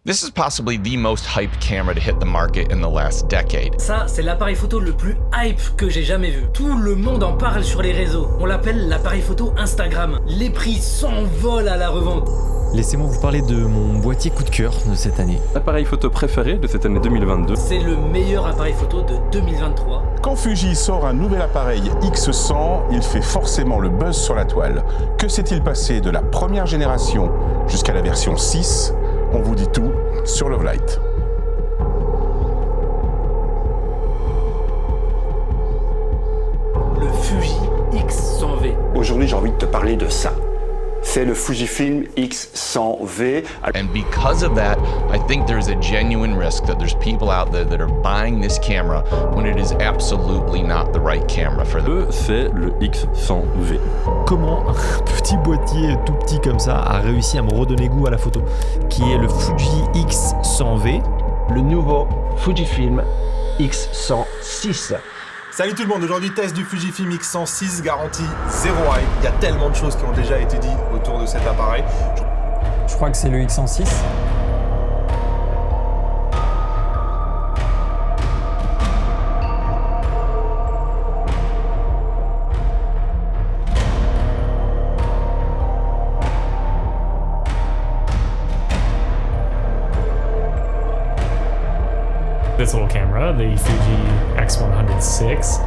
This is possibly the most hyped camera to hit the market in the last decade. Ça, c'est l'appareil photo le plus hype que j'ai jamais vu. Tout le monde en parle sur les réseaux. On l'appelle l'appareil photo Instagram. Les prix s'envolent à la revente. Laissez-moi vous parler de mon boîtier coup de cœur de cette année. Appareil photo préféré de cette année 2022. C'est le meilleur appareil photo de 2023. Quand Fuji sort un nouvel appareil X100, il fait forcément le buzz sur la toile. Que s'est-il passé de la première génération jusqu'à la version 6 ? On vous dit tout sur Love Light. Le Fuji X100V. Aujourd'hui, j'ai envie de te parler de ça. C'est le Fujifilm X100V. And because of that, I think there's a genuine risk that there's people out there that are buying this camera when it is absolutely not the right camera for them. C'est le X100V. Comment un petit boîtier tout petit comme ça a réussi à me redonner goût à la photo, qui est le Fuji X100V. Le nouveau Fujifilm X106. Salut tout le monde, aujourd'hui test du Fujifilm X106, garantie 0 hype. Il y a tellement de choses qui ont déjà été dites autour de cet appareil. Je crois que c'est le X106. This little camera, the Fuji X106.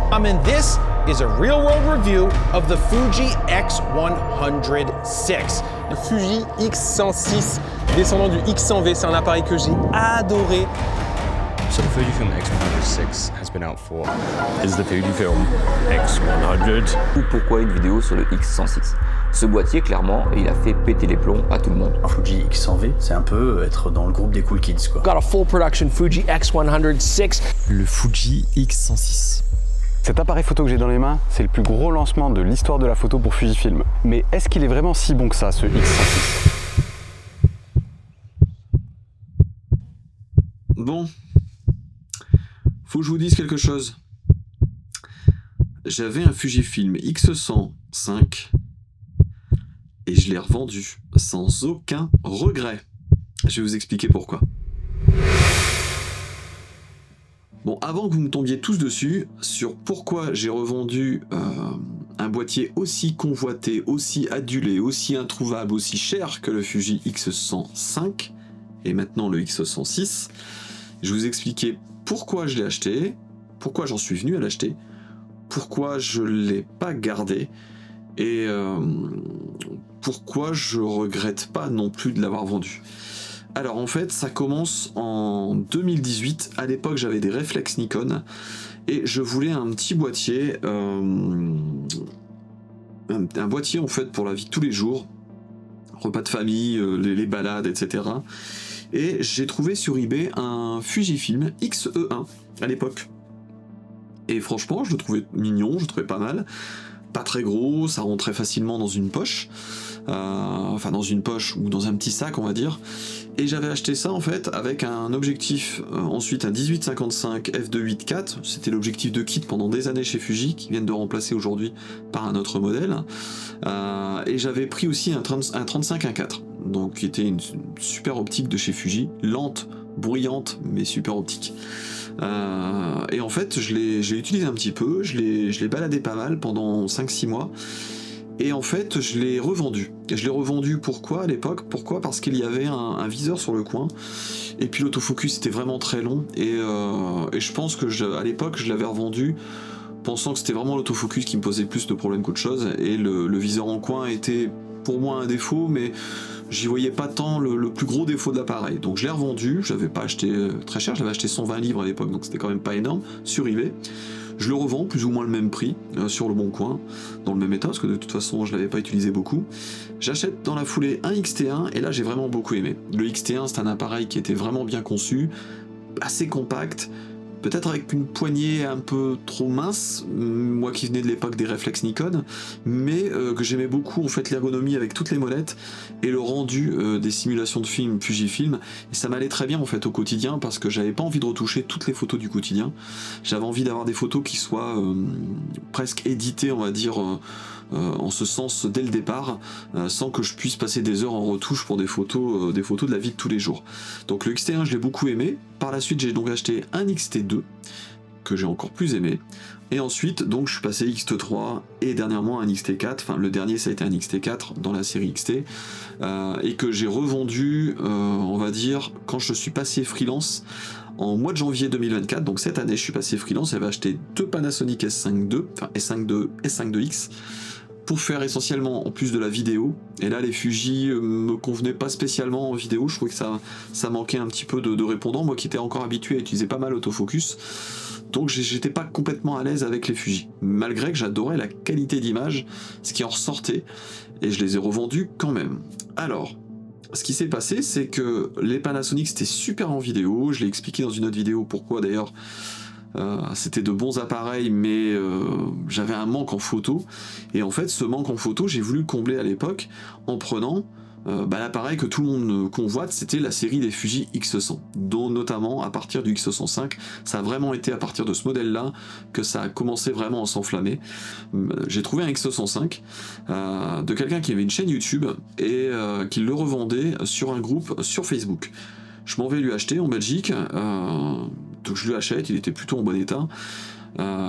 This is a real-world review of the Fuji X106. Le Fuji X106, descendant du X100V, c'est un appareil que j'ai adoré. So the Fujifilm X106 has been out for is the Fujifilm X100. Pourquoi une vidéo sur le X106? Ce boîtier, clairement, il a fait péter les plombs à tout le monde. Un Fuji X100V, c'est un peu être dans le groupe des cool kids, quoi. Got a full production Fuji X106. Le Fuji X106. Cet appareil photo que j'ai dans les mains, c'est le plus gros lancement de l'histoire de la photo pour Fujifilm. Mais est-ce qu'il est vraiment si bon que ça, ce X106? Bon, faut que je vous dise quelque chose. J'avais un Fujifilm X105 et je l'ai revendu sans aucun regret. Je vais vous expliquer pourquoi. Bon, avant que vous me tombiez tous dessus sur pourquoi j'ai revendu un boîtier aussi convoité, aussi adulé, aussi introuvable, aussi cher que le Fuji X105 et maintenant le X106, je vais vous expliquer pourquoi je l'ai acheté, pourquoi j'en suis venu à l'acheter, pourquoi je ne l'ai pas gardé et pourquoi je regrette pas non plus de l'avoir vendu. Alors en fait ça commence en 2018, à l'époque j'avais des réflexes Nikon et je voulais un petit boîtier, un boîtier en fait pour la vie de tous les jours, repas de famille, les balades, etc. Et j'ai trouvé sur eBay un Fujifilm X-E1 à l'époque. Et franchement, je le trouvais mignon, je le trouvais pas mal. Pas très gros, ça rentrait facilement dans une poche. Enfin dans une poche ou dans un petit sac on va dire. Et j'avais acheté ça en fait avec un objectif, ensuite un 18-55 f2.8.4, c'était l'objectif de kit pendant des années chez Fuji, qui viennent de remplacer aujourd'hui par un autre modèle. Et j'avais pris aussi un 35-1.4, donc qui était une super optique de chez Fuji, lente, bruyante, mais super optique. Et en fait je l'ai utilisé un petit peu, je l'ai baladé pas mal pendant 5-6 mois. Et en fait, je l'ai revendu. Je l'ai revendu pourquoi à l'époque? Pourquoi? Parce qu'il y avait un viseur sur le coin. Et puis l'autofocus était vraiment très long. Et je pense que à l'époque, je l'avais revendu pensant que c'était vraiment l'autofocus qui me posait plus de problèmes qu'autre chose. Et le viseur en coin était pour moi un défaut, mais j'y voyais pas tant le plus gros défaut de l'appareil. Donc je l'ai revendu. Je l'avais pas acheté très cher. Je l'avais acheté 120 livres à l'époque, donc c'était quand même pas énorme, sur eBay. Je le revends plus ou moins le même prix sur le bon coin, dans le même état, parce que de toute façon je l'avais pas utilisé beaucoup. J'achète dans la foulée un X-T1 et là j'ai vraiment beaucoup aimé. Le X-T1 c'est un appareil qui était vraiment bien conçu, assez compact, peut-être avec une poignée un peu trop mince, moi qui venais de l'époque des réflexes Nikon, mais que j'aimais beaucoup en fait l'ergonomie avec toutes les molettes et le rendu des simulations de film Fujifilm, et ça m'allait très bien en fait au quotidien parce que j'avais pas envie de retoucher toutes les photos du quotidien, j'avais envie d'avoir des photos qui soient presque éditées on va dire en ce sens dès le départ, sans que je puisse passer des heures en retouche pour des photos de la vie de tous les jours. Donc le XT1 je l'ai beaucoup aimé, par la suite j'ai donc acheté un XT2 que j'ai encore plus aimé, et ensuite donc je suis passé XT3 et dernièrement un XT4, enfin le dernier ça a été un XT4 dans la série XT, et que j'ai revendu on va dire quand je suis passé freelance en mois de janvier 2024, donc cette année je suis passé freelance, j'avais acheté 2 Panasonic S5 II, enfin S5 pour faire essentiellement en plus de la vidéo, et là les Fuji me convenaient pas spécialement en vidéo, je trouvais que ça manquait un petit peu de répondant, moi qui étais encore habitué à utiliser pas mal autofocus, donc j'étais pas complètement à l'aise avec les Fuji, malgré que j'adorais la qualité d'image, ce qui en ressortait, et je les ai revendus quand même. Alors, ce qui s'est passé, c'est que les Panasonic c'était super en vidéo, je l'ai expliqué dans une autre vidéo pourquoi d'ailleurs, c'était de bons appareils, mais j'avais un manque en photo, et en fait ce manque en photo j'ai voulu le combler à l'époque en prenant l'appareil que tout le monde convoite, c'était la série des Fuji X100, dont notamment à partir du X105, ça a vraiment été à partir de ce modèle là que ça a commencé vraiment à s'enflammer. J'ai trouvé un X105 de quelqu'un qui avait une chaîne YouTube et qui le revendait sur un groupe sur Facebook. Je m'en vais lui acheter en Belgique, donc je lui achète, il était plutôt en bon état,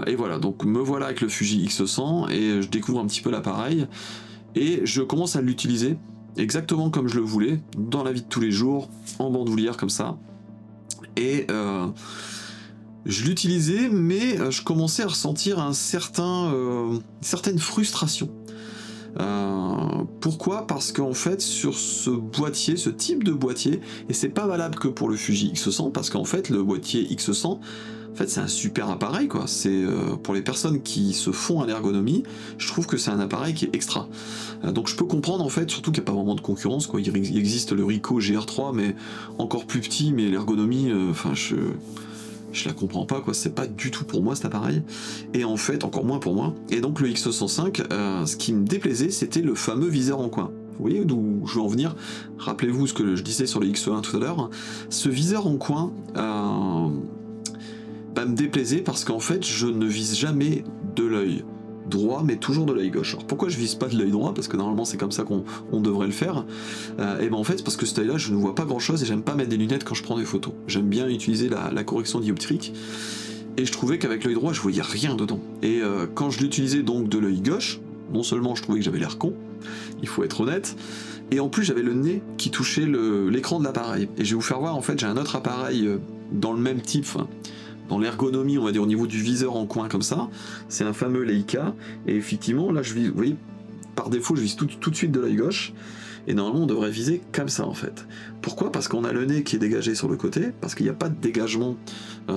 et voilà, donc me voilà avec le Fuji X100 et je découvre un petit peu l'appareil et je commence à l'utiliser exactement comme je le voulais, dans la vie de tous les jours, en bandoulière comme ça, et je l'utilisais, mais je commençais à ressentir une certaine frustration. Pourquoi ? Parce qu'en fait sur ce boîtier, ce type de boîtier, et c'est pas valable que pour le Fuji X100, parce qu'en fait le boîtier X100, en fait c'est un super appareil quoi, c'est pour les personnes qui se font à l'ergonomie, je trouve que c'est un appareil qui est extra. Donc je peux comprendre en fait, surtout qu'il n'y a pas vraiment de concurrence quoi, il existe le Ricoh GR3 mais encore plus petit, mais l'ergonomie, je la comprends pas quoi, c'est pas du tout pour moi cet appareil, et en fait encore moins pour moi. Et donc le X105, ce qui me déplaisait c'était le fameux viseur en coin. Vous voyez d'où je veux en venir, rappelez-vous ce que je disais sur le X1 tout à l'heure, ce viseur en coin me déplaisait parce qu'en fait je ne vise jamais de l'œil droit mais toujours de l'œil gauche. Alors pourquoi je vise pas de l'œil droit, parce que normalement c'est comme ça qu'on devrait le faire, et ben en fait parce que cet œil là je ne vois pas grand chose et j'aime pas mettre des lunettes quand je prends des photos, j'aime bien utiliser la correction dioptrique, et je trouvais qu'avec l'œil droit je voyais rien dedans, et quand je l'utilisais donc de l'œil gauche, non seulement je trouvais que j'avais l'air con, il faut être honnête, et en plus j'avais le nez qui touchait l'écran de l'appareil, et je vais vous faire voir en fait j'ai un autre appareil dans le même type, dans l'ergonomie, on va dire au niveau du viseur en coin comme ça, c'est un fameux Leica, et effectivement là je vise, vous voyez, par défaut je vise tout de suite de l'œil gauche, et normalement on devrait viser comme ça en fait. Pourquoi ? Parce qu'on a le nez qui est dégagé sur le côté, parce qu'il n'y a pas de dégagement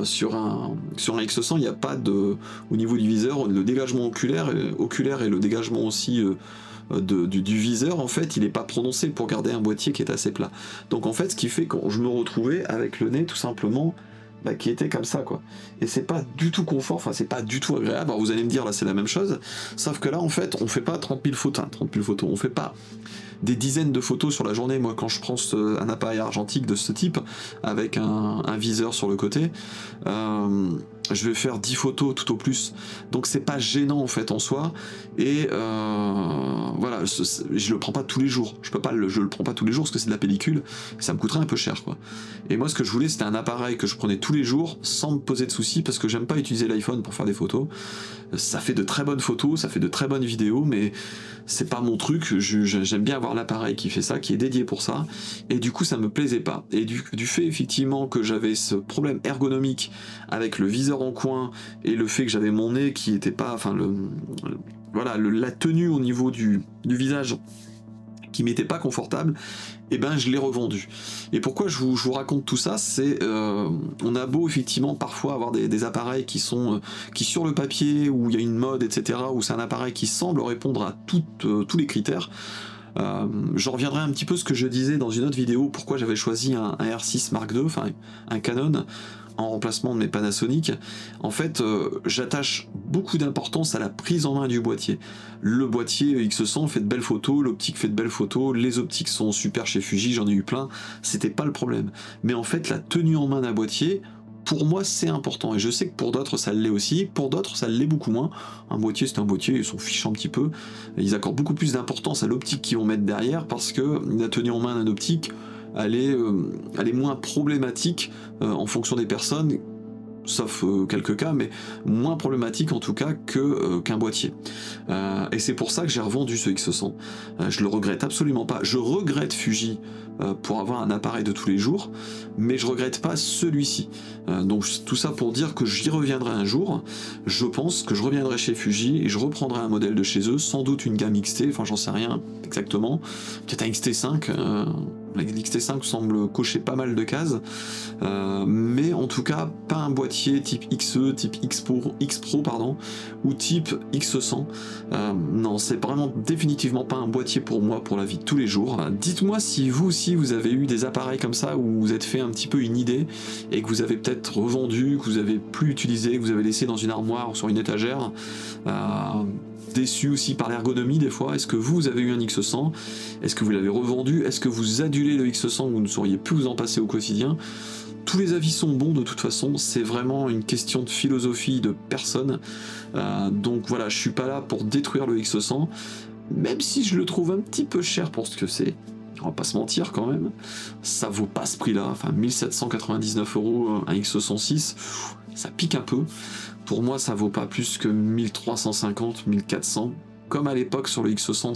sur un X100, il n'y a pas de, au niveau du viseur, le dégagement oculaire et le dégagement aussi du viseur, en fait il n'est pas prononcé pour garder un boîtier qui est assez plat. Donc en fait ce qui fait que je me retrouvais avec le nez tout simplement qui était comme ça quoi, et c'est pas du tout confort, enfin c'est pas du tout agréable. Alors vous allez me dire là c'est la même chose, sauf que là en fait on fait pas 30 000 photos, on fait pas des dizaines de photos sur la journée. Moi quand je prends un appareil argentique de ce type avec un viseur sur le côté, je vais faire 10 photos tout au plus, donc c'est pas gênant en fait en soi, et voilà, je le prends pas tous les jours, je le prends pas tous les jours parce que c'est de la pellicule, ça me coûterait un peu cher quoi. Et moi ce que je voulais c'était un appareil que je prenais tous les jours sans me poser de soucis, parce que j'aime pas utiliser l'iPhone pour faire des photos, ça fait de très bonnes photos, ça fait de très bonnes vidéos, mais c'est pas mon truc, j'aime bien avoir l'appareil qui fait ça, qui est dédié pour ça, et du coup ça me plaisait pas. Et du fait effectivement que j'avais ce problème ergonomique avec le viseur en coin et le fait que j'avais mon nez qui était pas, enfin la tenue au niveau du visage qui m'était pas confortable, et ben je l'ai revendu. Et pourquoi je vous raconte tout ça, c'est on a beau effectivement parfois avoir des appareils qui sur le papier, où il y a une mode etc, où c'est un appareil qui semble répondre à tous les critères. J'en reviendrai un petit peu ce que je disais dans une autre vidéo, pourquoi j'avais choisi un R6 Mark II, enfin un Canon, en remplacement de mes Panasonic. En fait, j'attache beaucoup d'importance à la prise en main du boîtier. Le boîtier X100 fait de belles photos, l'optique fait de belles photos, les optiques sont super chez Fuji, j'en ai eu plein, c'était pas le problème. Mais en fait, la tenue en main d'un boîtier, pour moi c'est important, et je sais que pour d'autres ça l'est aussi, pour d'autres ça l'est beaucoup moins. Un boîtier c'est un boîtier, ils s'en fichent un petit peu, ils accordent beaucoup plus d'importance à l'optique qu'ils vont mettre derrière, parce que la tenue en main d'un optique, elle est moins problématique en fonction des personnes, sauf quelques cas, mais moins problématique en tout cas qu'un boîtier. Et c'est pour ça que j'ai revendu ce X100. Je le regrette absolument pas. Je regrette Fuji pour avoir un appareil de tous les jours, mais je regrette pas celui-ci. Donc tout ça pour dire que j'y reviendrai un jour. Je pense que je reviendrai chez Fuji et je reprendrai un modèle de chez eux, sans doute une gamme XT, enfin j'en sais rien exactement, peut-être un XT5. L'XT5 semble cocher pas mal de cases, mais en tout cas pas un boîtier type XE, type X Pro pardon, ou type X100. Non, c'est vraiment définitivement pas un boîtier pour moi pour la vie de tous les jours. Dites-moi si vous aussi vous avez eu des appareils comme ça où vous vous êtes fait un petit peu une idée et que vous avez peut-être revendu, que vous avez plus utilisé, que vous avez laissé dans une armoire ou sur une étagère. Déçu aussi par l'ergonomie des fois. Est-ce que vous avez eu un X100? Est-ce que vous l'avez revendu? Est-ce que vous adulez le X100, vous ne sauriez plus vous en passer au quotidien? Tous les avis sont bons de toute façon, c'est vraiment une question de philosophie de personne. Donc voilà, je suis pas là pour détruire le X100, même si je le trouve un petit peu cher pour ce que c'est. On va pas se mentir quand même, ça vaut pas ce prix-là. Enfin, 1799 € un X106, ça pique un peu. Pour moi, ça vaut pas plus que 1350, 1400. Comme à l'époque sur le X100,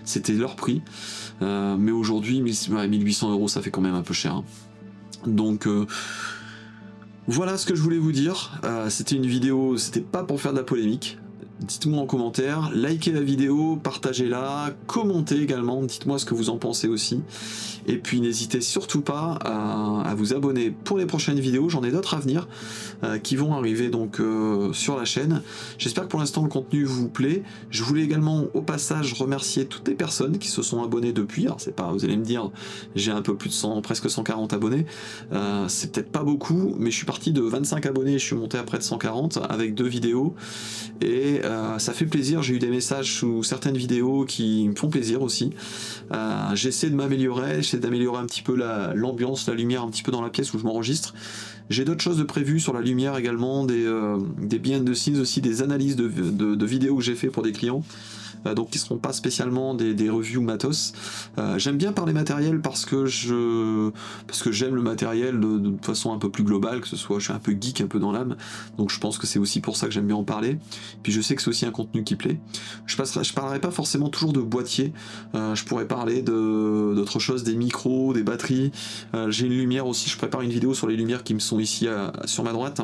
c'était leur prix. Mais aujourd'hui, 1800 €, ça fait quand même un peu cher. Hein. Donc voilà ce que je voulais vous dire. C'était une vidéo, c'était pas pour faire de la polémique. Dites-moi en commentaire, likez la vidéo, partagez-la, commentez également, dites-moi ce que vous en pensez aussi. Et puis n'hésitez surtout pas à vous abonner pour les prochaines vidéos, j'en ai d'autres à venir qui vont arriver donc sur la chaîne. J'espère que pour l'instant le contenu vous plaît. Je voulais également au passage remercier toutes les personnes qui se sont abonnées depuis. Alors c'est pas, vous allez me dire, j'ai un peu plus de 100, presque 140 abonnés. C'est peut-être pas beaucoup, mais je suis parti de 25 abonnés, je suis monté à près de 140 avec 2 vidéos. Et ça fait plaisir, j'ai eu des messages sous certaines vidéos qui me font plaisir aussi. J'essaie de m'améliorer, j'essaie d'améliorer un petit peu l'ambiance, la lumière un petit peu dans la pièce où je m'enregistre. J'ai d'autres choses de prévues sur la lumière également, des behind the scenes aussi, des analyses de vidéos que j'ai fait pour des clients. Donc qui ne seront pas spécialement des reviews matos. J'aime bien parler matériel parce que j'aime le matériel de façon un peu plus globale, que ce soit, je suis un peu geek, un peu dans l'âme, donc je pense que c'est aussi pour ça que j'aime bien en parler. Puis je sais que c'est aussi un contenu qui plaît. Je parlerai pas forcément toujours de boîtier, je pourrais parler d'autres choses, des micros, des batteries. J'ai une lumière aussi, je prépare une vidéo sur les lumières qui me sont ici sur ma droite,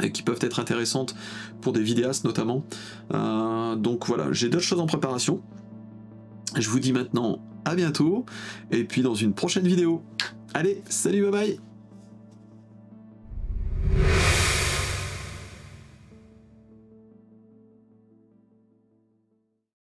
et qui peuvent être intéressantes pour des vidéastes notamment. Donc voilà, j'ai d'autres choses en préparation. Je vous dis maintenant à bientôt, et puis dans une prochaine vidéo. Allez, salut, bye bye!